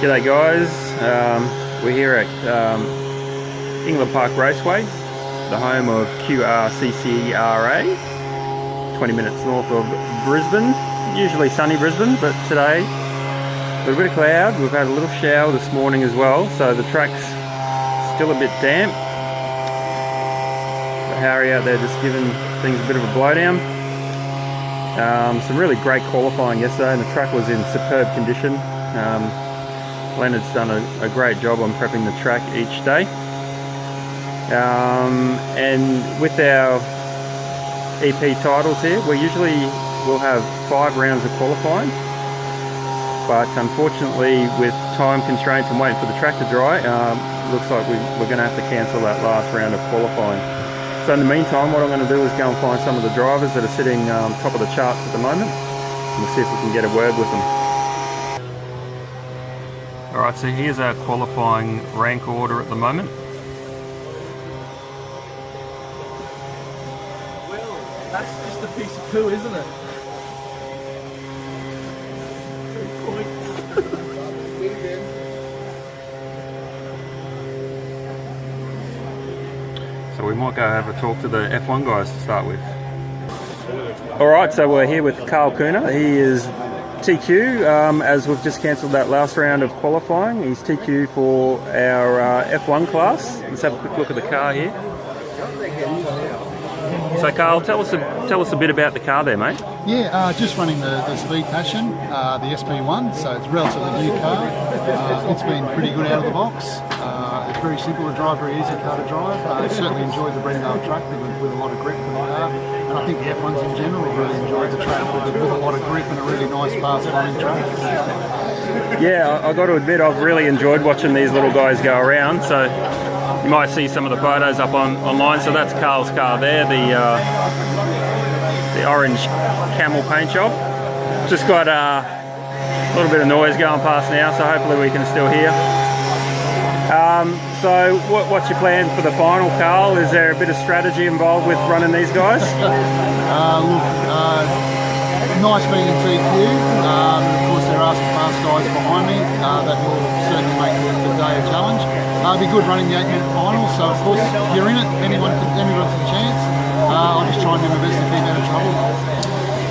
G'day guys, we're here at England Park Raceway, the home of QRCCRA, 20 minutes north of Brisbane. Usually sunny Brisbane, but today a little bit of cloud. We've had a little shower this morning as well, so the track's still a bit damp. But Harry out there just giving things a bit of a blowdown. Some really great qualifying yesterday, and the track was in superb condition. Leonard's done a great job on prepping the track each day. And with our EP titles here, we'll have 5 rounds of qualifying, but unfortunately with time constraints and waiting for the track to dry, looks like we're going to have to cancel that last round of qualifying. So in the meantime, what I'm going to do is go and find some of the drivers that are sitting top of the charts at the moment, and we'll see if we can get a word with them. Alright, so here's our qualifying rank order at the moment. Well, that's just a piece of poo, isn't it? 3 points. So we might go have a talk to the F1 guys to start with. Alright, so we're here with Carl Cooner. He is TQ, as we've just cancelled that last round of qualifying. He's TQ for our F1 class. Let's have a quick look at the car here. So Carl, tell us a bit about the car there, mate. Yeah, just running the Speed Passion, the SP1, so it's a relatively new car. It's been pretty good out of the box. It's very simple to drive, very easy car to drive. Certainly enjoyed the Brendale track with a lot of grip for the car. And I think the F1s in general have really enjoyed the track with a lot of grip and a really nice fast running track. Yeah, I've got to admit I've really enjoyed watching these little guys go around. So you might see some of the photos up online. So that's Carl's car there, the orange camel paint job. Just got a little bit of noise going past now, so hopefully we can still hear. So what's your plan for the final, Carl? Is there a bit of strategy involved with running these guys? Nice being in TQ, and of course there are some fast guys behind me that will certainly make the day a challenge. It'll be good running the 8-minute final, so of course if you're in it, everyone's a chance. I'll just try and do my best to keep out of trouble.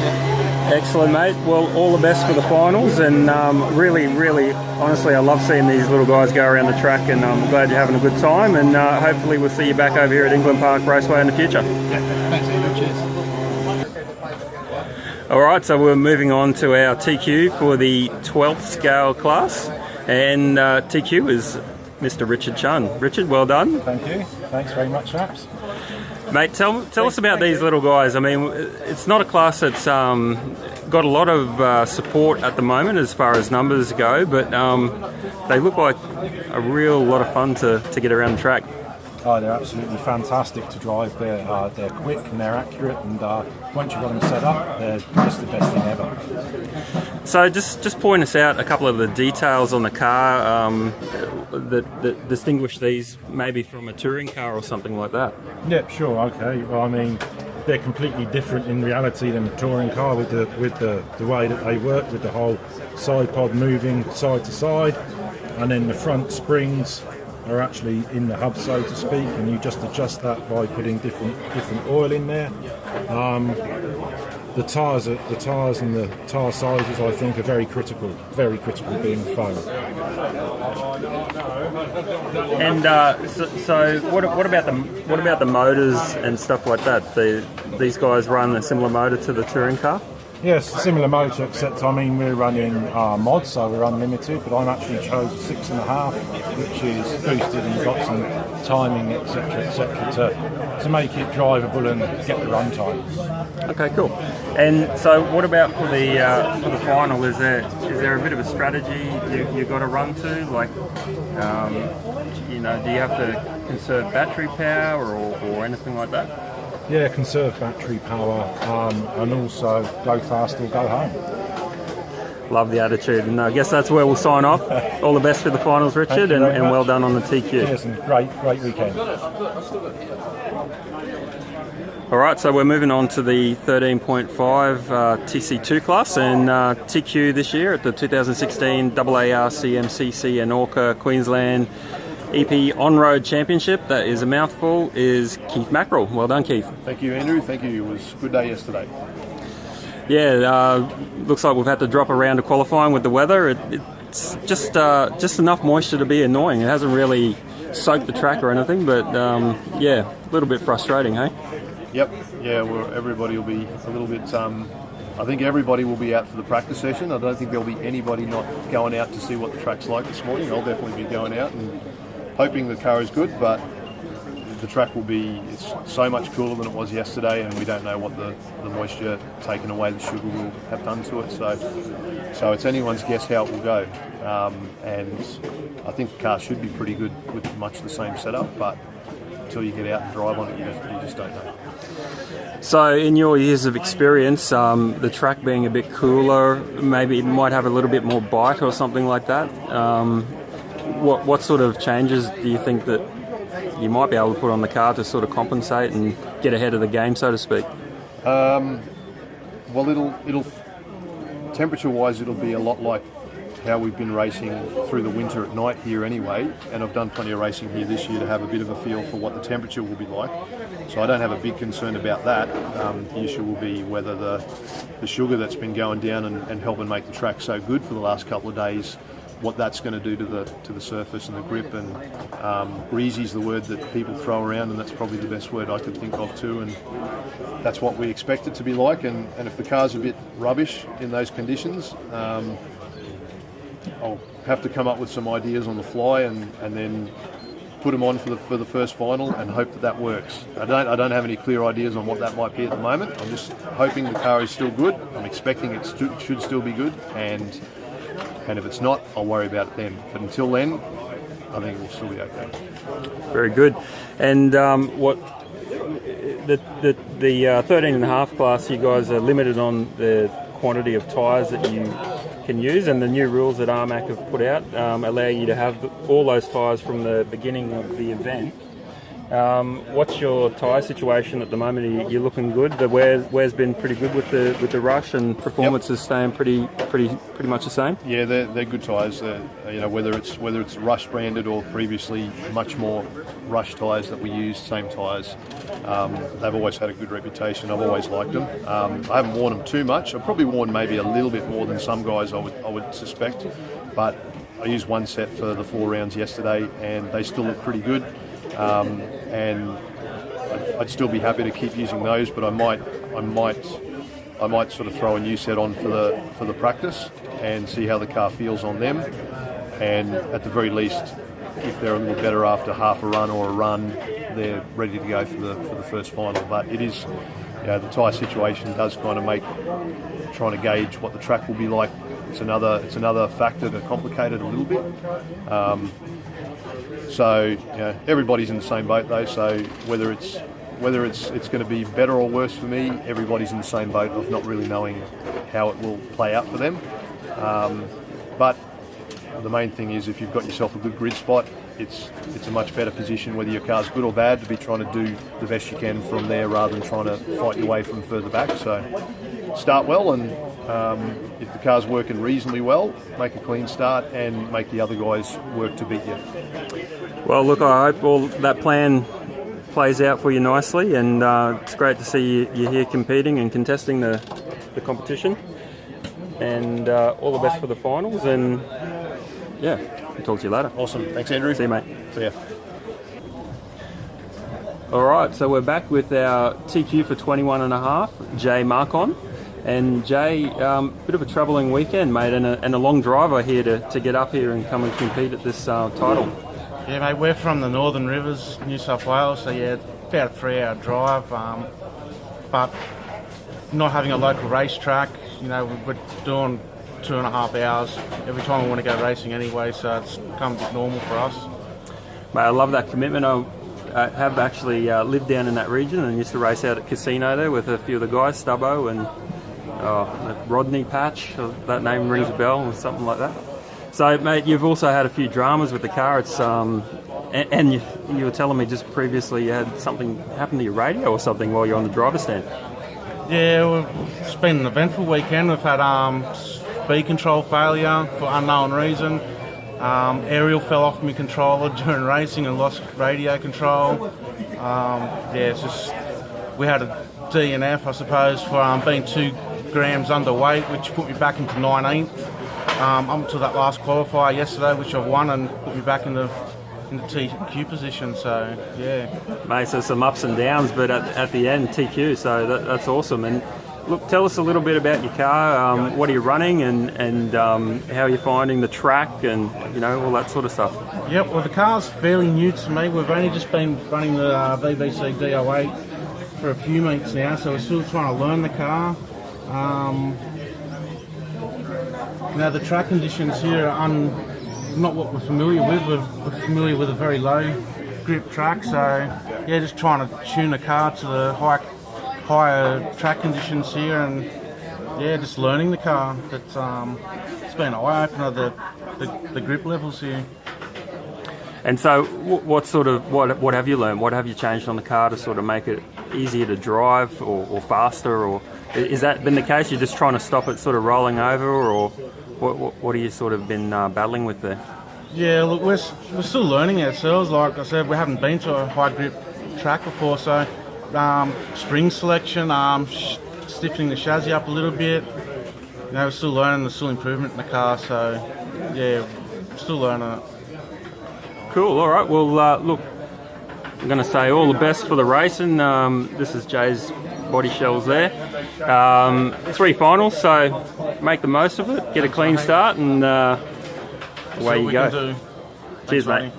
Yeah. Excellent, mate. Well, all the best for the finals, and really, honestly, I love seeing these little guys go around the track, and I'm glad you're having a good time, and hopefully we'll see you back over here at England Park Raceway in the future. Yeah. Thanks, Andrew. Cheers. Alright, so we're moving on to our TQ for the 12th scale class, and TQ is Mr. Richard Chun. Richard, well done. Thank you. Thanks very much, chaps. Mate, tell us about these little guys. I mean, it's not a class that's got a lot of support at the moment as far as numbers go, but they look like a real lot of fun to get around the track. Oh, they're absolutely fantastic to drive. They're quick and they're accurate, and once you've got them set up, they're just the best thing ever. So just point us out a couple of the details on the car that distinguish these maybe from a touring car or something like that. Yeah, sure, okay. Well, I mean, they're completely different in reality than a touring car with the way that they work, with the whole side pod moving side to side, and then the front springs are actually in the hub, so to speak, and you just adjust that by putting different oil in there. The tyres and the tyre sizes, I think, are very critical being foam. And so what about the motors and stuff like that? These guys run a similar motor to the touring car? Yes, similar motor, except I mean we're running mods, so we're unlimited, but I'm actually chose 6.5, which is boosted and got some timing, etc., to make it drivable and get the run time. Okay, cool. And so, what about for the final? Is there a bit of a strategy you got to run to? Like, do you have to conserve battery power or anything like that? Yeah, conserve battery power, and also go fast or go home. Love the attitude, and I guess that's where we'll sign off. All the best for the finals, Richard, and well done on the TQ. Yes, and great weekend. All right, so we're moving on to the 13.5 TC2 class, and TQ this year at the 2016 AARCMCC and ORRCA Queensland EP On-Road Championship. That is a mouthful, is Keith Mackerel. Well done, Keith. Thank you, Andrew. Thank you. It was a good day yesterday. Yeah, looks like we've had to drop a round of qualifying with the weather. It's just enough moisture to be annoying. It hasn't really soaked the track or anything, but yeah, a little bit frustrating, hey? Yep. Yeah. Well, everybody will be a little bit. I think everybody will be out for the practice session. I don't think there'll be anybody not going out to see what the track's like this morning. I'll definitely be going out and hoping the car is good, but the track will be. It's so much cooler than it was yesterday, and we don't know what the moisture taking away the sugar will have done to it. So it's anyone's guess how it will go. And I think the car should be pretty good with much the same setup, but until you get out and drive on it, you just don't know. So in your years of experience, the track being a bit cooler, maybe it might have a little bit more bite or something like that. What sort of changes do you think that you might be able to put on the car to sort of compensate and get ahead of the game, so to speak? Well, it'll temperature-wise, it'll be a lot like how we've been racing through the winter at night here anyway, and I've done plenty of racing here this year to have a bit of a feel for what the temperature will be like. So I don't have a big concern about that. The issue will be whether the sugar that's been going down and helping make the track so good for the last couple of days, what that's going to do to the surface and the grip. And greasy is the word that people throw around, and that's probably the best word I could think of too. And that's what we expect it to be like. And if the car's a bit rubbish in those conditions, I'll have to come up with some ideas on the fly and then put them on for the first final and hope that works. I don't have any clear ideas on what that might be at the moment. I'm just hoping the car is still good. I'm expecting it should still be good, and if it's not, I'll worry about it then. But until then, I think it will still be okay. Very good. And what the 13.5 class, you guys are limited on the quantity of tyres that you can use, and the new rules that AARCMCC have put out allow you to have all those tyres from the beginning of the event. What's your tyre situation at the moment? Are you looking good? The wear's been pretty good with the rush, and performance is staying pretty much the same. Yeah, they're good tyres. Whether it's rush branded or previously much more rush tyres that we use, same tyres. They've always had a good reputation. I've always liked them. I haven't worn them too much. I've probably worn maybe a little bit more than some guys I would suspect, but I used one set for the 4 rounds yesterday, and they still look pretty good. And I'd still be happy to keep using those, but I might sort of throw a new set on for the practice and see how the car feels on them. And at the very least, if they're a little better after half a run or a run, they're ready to go for the first final. But it is, the tyre situation does kind of make trying to gauge what the track will be like. It's another factor to complicate it a little bit. So everybody's in the same boat though. So whether it's going to be better or worse for me, everybody's in the same boat of not really knowing how it will play out for them. But the main thing is, if you've got yourself a good grid spot, it's a much better position, whether your car's good or bad, to be trying to do the best you can from there rather than trying to fight your way from further back. So start well, and if the car's working reasonably well, make a clean start and make the other guys work to beat you. Well, look, I hope all that plan plays out for you nicely, and it's great to see you here competing and contesting the competition. And all the best for the finals, and yeah, I'll talk to you later. Awesome. Thanks, Andrew. See you, mate. See ya. All right, so we're back with our TQ for 21.5, Jay Marcon. And Jay, bit of a travelling weekend, mate, and a long driver here to get up here and come and compete at this title. Yeah, mate, we're from the Northern Rivers, New South Wales, so yeah, about a 3-hour drive, but not having a local racetrack, we're doing 2.5 hours every time we want to go racing anyway, so it's become a bit normal for us. Mate, I love that commitment. I have actually lived down in that region and used to race out at Casino there with a few of the guys, Stubbo and Rodney Patch, that name rings a bell, or something like that. So, mate, you've also had a few dramas with the car. It's And you were telling me just previously you had something happen to your radio or something while you're on the driver's stand. Yeah, it's been an eventful weekend. We've had speed control failure for unknown reason. Aerial fell off my controller during racing and lost radio control. It's just we had a DNF, I suppose, for being 2 grams underweight, which put me back into 19th. Up to that last qualifier yesterday, which I've won, and put me back in the TQ position. So yeah, Mate, so some ups and downs, but at the end TQ. So that's awesome. And look, tell us a little bit about your car. What are you running, and how are you finding the track, and all that sort of stuff. Yep. Well, the car's fairly new to me. We've only just been running the BBC D08 for a few meets now, so we're still trying to learn the car. Now the track conditions here are not what we're familiar with. We're familiar with a very low grip track, so yeah, just trying to tune the car to the higher track conditions here, and yeah, just learning the car. It's been an eye opener, the grip levels here. And so, what have you learned? What have you changed on the car to sort of make it easier to drive or faster? Or is that been the case? You're just trying to stop it sort of rolling over, or what have you sort of been battling with there? Yeah, look, we're still learning ourselves. Like I said, we haven't been to a high grip track before, so spring selection, stiffening the chassis up a little bit. We're still learning. There's still improvement in the car, so yeah, still learning it. Cool. All right. Well, look, I'm going to say all the best for the racing. This is Jay's body shells there. 3 finals, so make the most of it. Get a clean start, and away you go. Cheers, mate.